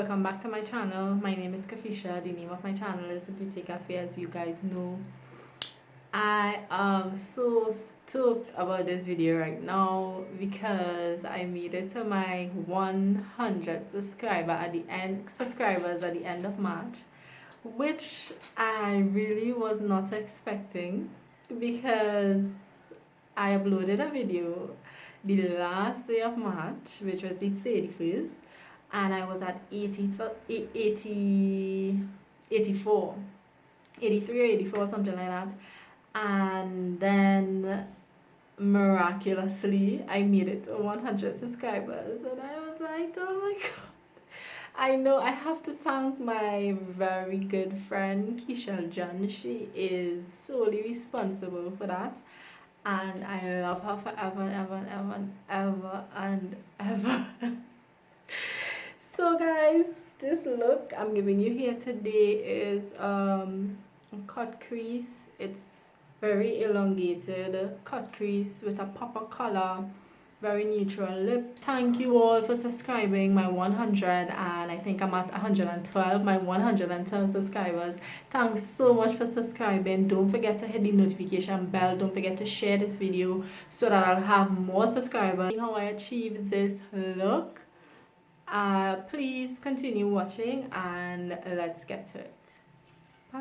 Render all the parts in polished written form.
welcome back to my channel. My name is Kafisha. The name of my channel is Thebeautiikafe, as you guys know. I am so stoked about this video right now because I made it to my 100 subscribers at the end of March, which I really was not expecting because I uploaded a video the last day of March, which was the 31st, and I was at 84, 83 or 84, something like that. And then miraculously, I made it to 100 subscribers, and I was like, oh my god. I know I have to thank my very good friend Keisha John. She is solely responsible for that, and I love her forever and ever and ever and ever and ever. So guys, this look I'm giving you here today is a cut crease. It's very elongated cut crease with a pop of color, very neutral lip. Thank you all for subscribing my 100, and I think I'm at 112, my 112 subscribers. Thanks so much for subscribing. Don't forget to hit the notification bell. Don't forget to share this video so that I'll have more subscribers. How I achieved this look, please continue watching and let's get to it. Bye.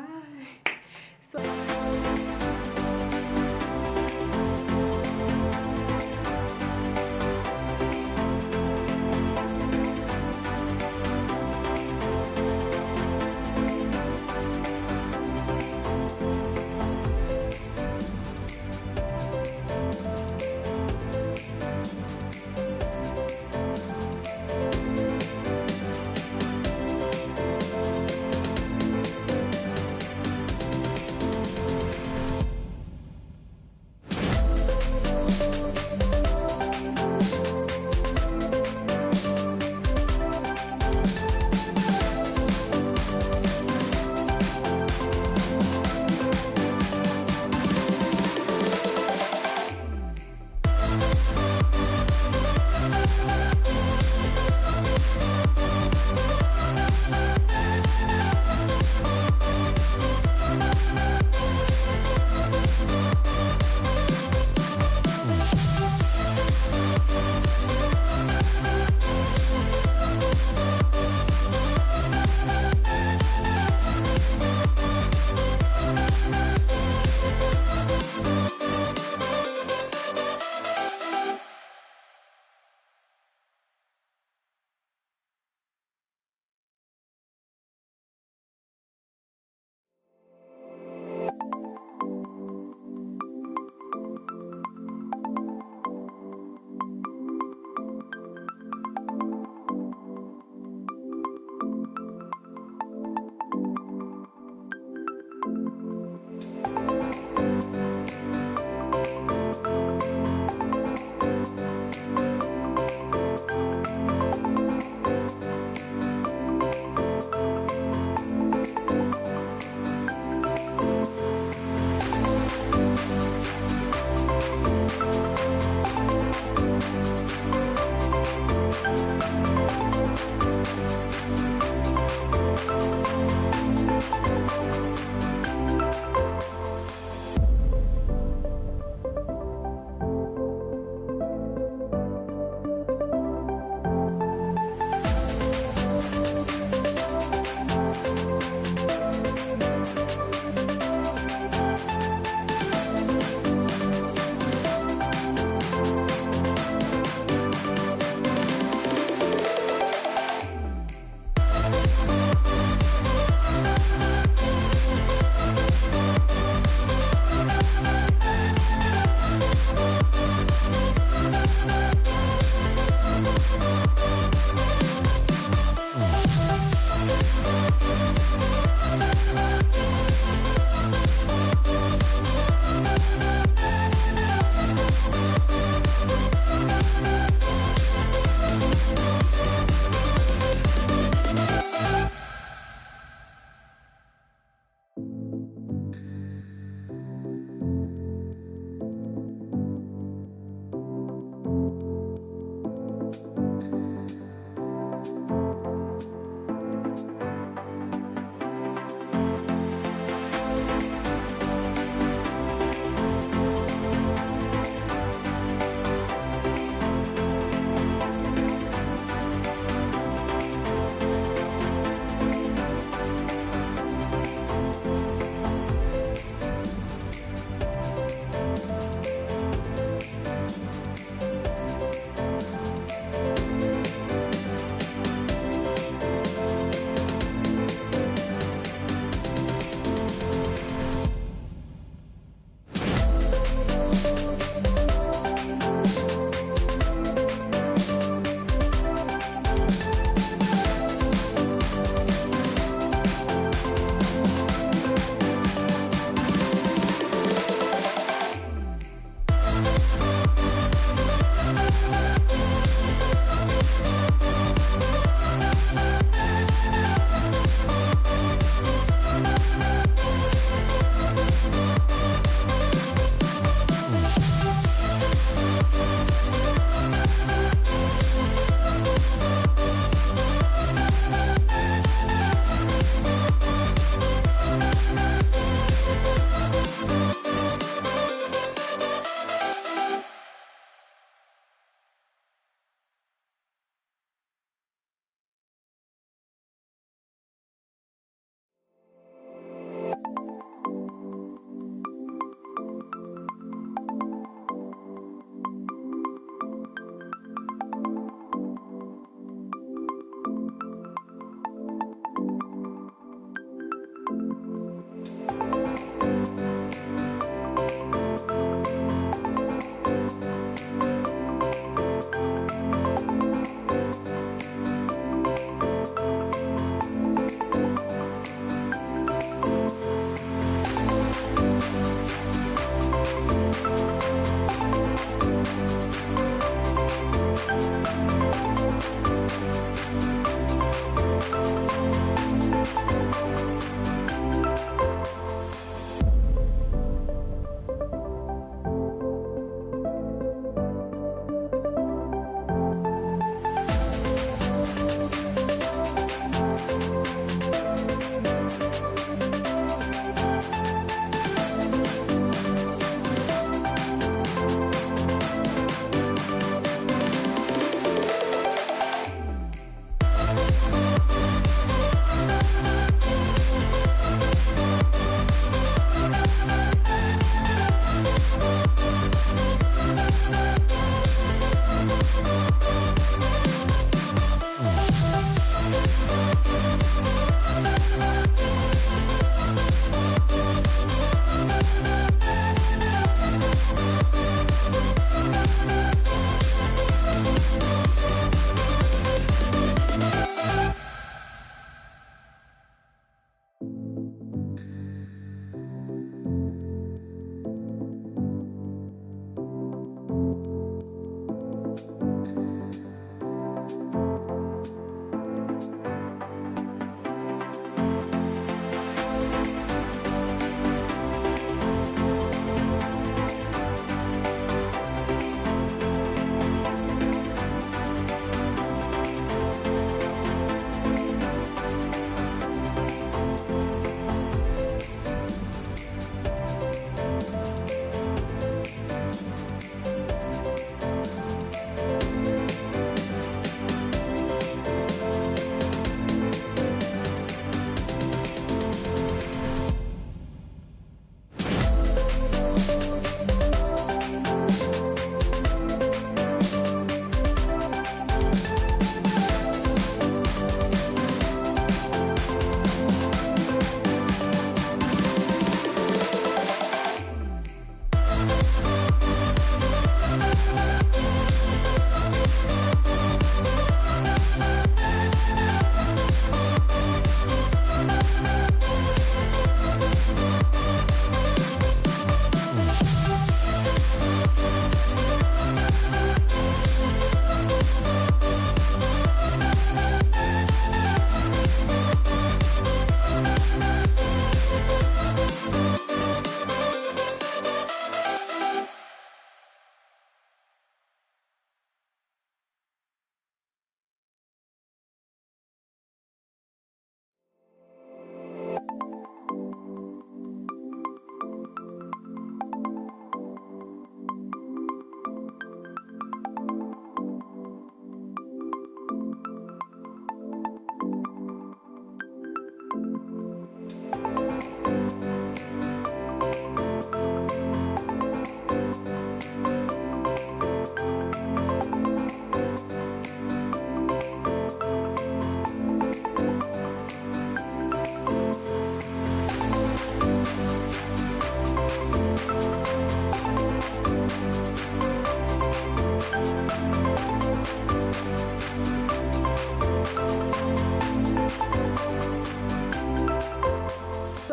So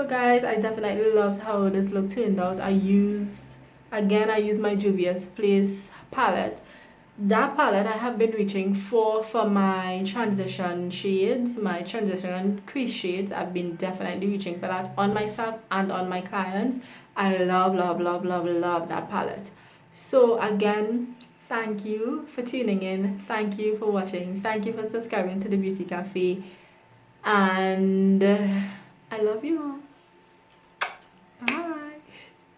guys, I definitely loved how this look turned out. I used my Juvia's Place palette. That palette I have been reaching for my transition shades, my transition and crease shades. I've been definitely reaching for that on myself and on my clients. I love that palette. So again, thank you for tuning in. Thank you for watching. Thank you for subscribing to the Beauty Cafe. And I love you all.